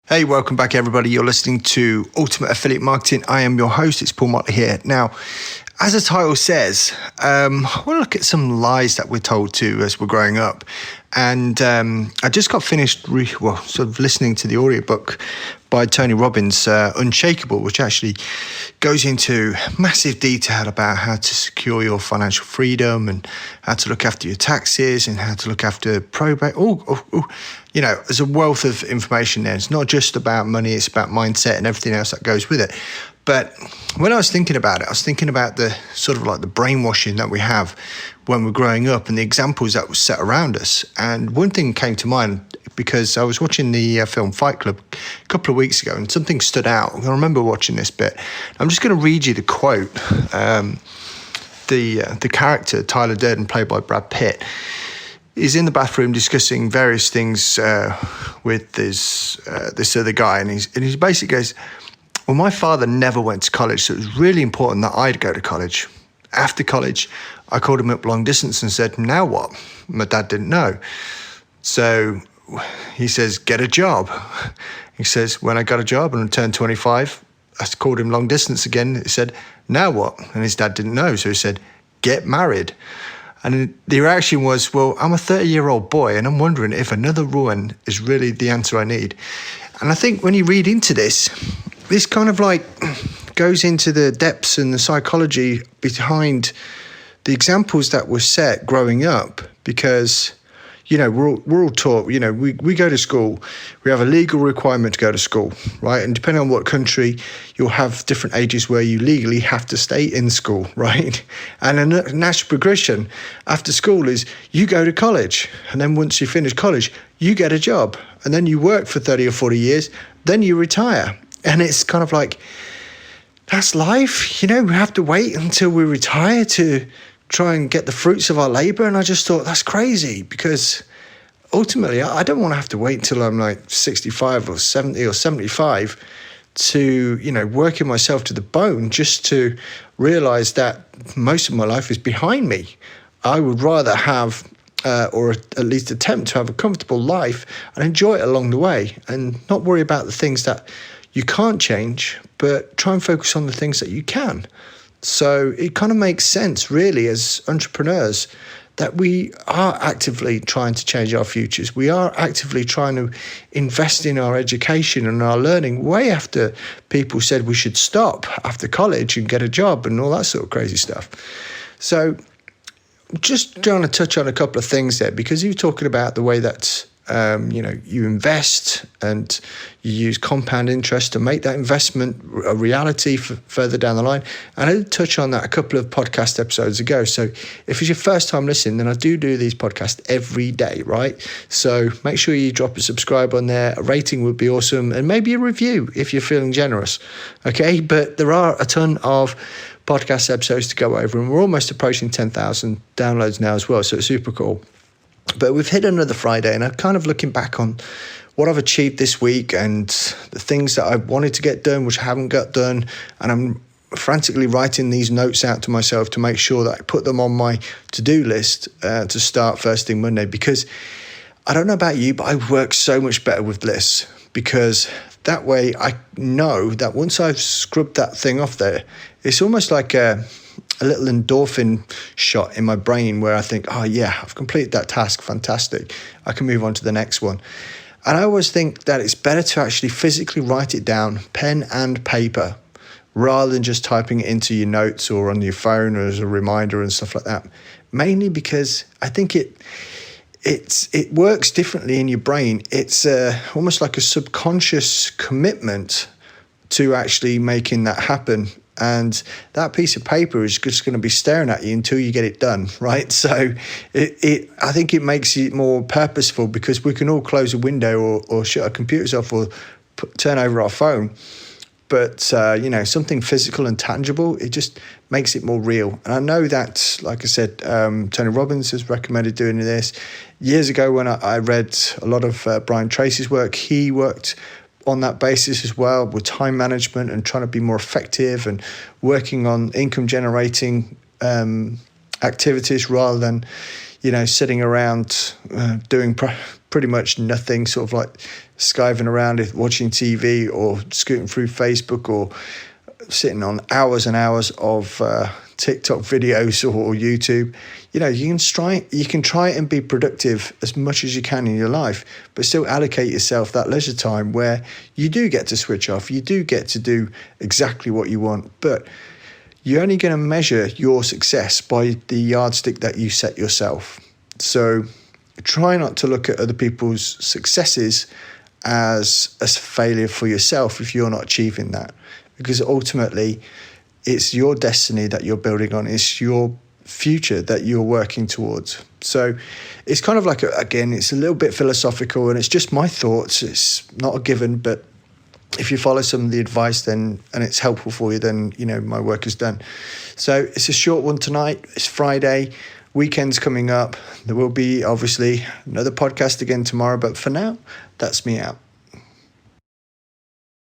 Hey, welcome back, everybody. You're listening to Ultimate Affiliate Marketing. I am your host. It's Paul Motley here. Now, as the title says, I want to look at some lies that we're told to as we're growing up. And I just got finished sort of listening to the audiobook by Tony Robbins, Unshakable, which actually goes into massive detail about how to secure your financial freedom and how to look after your taxes and how to look after probate. You know, there's a wealth of information there. It's not just about money, it's about mindset and everything else that goes with it. But when I was thinking about it, I was thinking about the sort of like the brainwashing that we have when we're growing up and the examples that were set around us. And one thing came to mind because I was watching the film Fight Club a couple of weeks ago and something stood out. I remember watching this bit. I'm just going to read you the quote. The character, Tyler Durden, played by Brad Pitt, is in the bathroom discussing various things with this other guy. And he basically goes, well, my father never went to college, so it was really important that I'd go to college. After college, I called him up long distance and said, now what? My dad didn't know. So he says, get a job. He says, when I got a job and I turned 25, I called him long distance again. He said, now what? And his dad didn't know. So he said, get married. And the reaction was, well, I'm a 30-year-old boy and I'm wondering if another woman is really the answer I need. And I think when you read into this kind of like goes into the depths and the psychology behind the examples that were set growing up, because, you know, we're all taught, you know, we go to school, we have a legal requirement to go to school, right? And depending on what country, you'll have different ages where you legally have to stay in school, right? And a natural progression after school is you go to college. And then once you finish college, you get a job. And then you work for 30 or 40 years, then you retire. And it's kind of like, that's life. You know, we have to wait until we retire to try and get the fruits of our labor. And I just thought that's crazy, because ultimately I don't want to have to wait until I'm like 65 or 70 or 75 to, you know, working myself to the bone just to realize that most of my life is behind me. I would rather have or at least attempt to have a comfortable life and enjoy it along the way and not worry about the things that you can't change, but try and focus on the things that you can. So it kind of makes sense, really, as entrepreneurs, that we are actively trying to change our futures. We are actively trying to invest in our education and our learning way after people said we should stop after college and get a job and all that sort of crazy stuff. So just trying to touch on a couple of things there, because you're talking about the way that you know, you invest and you use compound interest to make that investment a reality for further down the line. And I did touch on that a couple of podcast episodes ago. So if it's your first time listening, then I do these podcasts every day, right? So make sure you drop a subscribe on there. A rating would be awesome. And maybe a review if you're feeling generous. Okay. But there are a ton of podcast episodes to go over, and we're almost approaching 10,000 downloads now as well. So it's super cool. But we've hit another Friday, and I'm kind of looking back on what I've achieved this week and the things that I wanted to get done, which I haven't got done. And I'm frantically writing these notes out to myself to make sure that I put them on my to-do list to start first thing Monday. Because I don't know about you, but I work so much better with lists, because that way I know that once I've scrubbed that thing off there, it's almost like a little endorphin shot in my brain where I think, oh yeah, I've completed that task, fantastic. I can move on to the next one. And I always think that it's better to actually physically write it down, pen and paper, rather than just typing it into your notes or on your phone or as a reminder and stuff like that. Mainly because I think it works differently in your brain. It's almost like a subconscious commitment to actually making that happen. And that piece of paper is just going to be staring at you until you get it done, right? So I think it makes it more purposeful, because we can all close a window or shut our computers off or turn over our phone. But, you know, something physical and tangible, it just makes it more real. And I know that, like I said, Tony Robbins has recommended doing this. Years ago when I read a lot of Brian Tracy's work, he worked on that basis as well, with time management and trying to be more effective and working on income generating activities rather than, you know, sitting around doing pretty much nothing, sort of like skiving around it, watching TV or scooting through Facebook or sitting on hours and hours of TikTok videos or YouTube. You can try and be productive as much as you can in your life, but still allocate yourself that leisure time where you do get to switch off. You do get to do exactly what you want, but you're only going to measure your success by the yardstick that you set yourself. So try not to look at other people's successes as a failure for yourself if you're not achieving that, because ultimately it's your destiny that you're building on. It's your future that you're working towards. So it's kind of like, again, it's a little bit philosophical and it's just my thoughts. It's not a given, but if you follow some of the advice then, and it's helpful for you, then, my work is done. So it's a short one tonight. It's Friday. Weekend's coming up. There will be obviously another podcast again tomorrow, but for now, that's me out.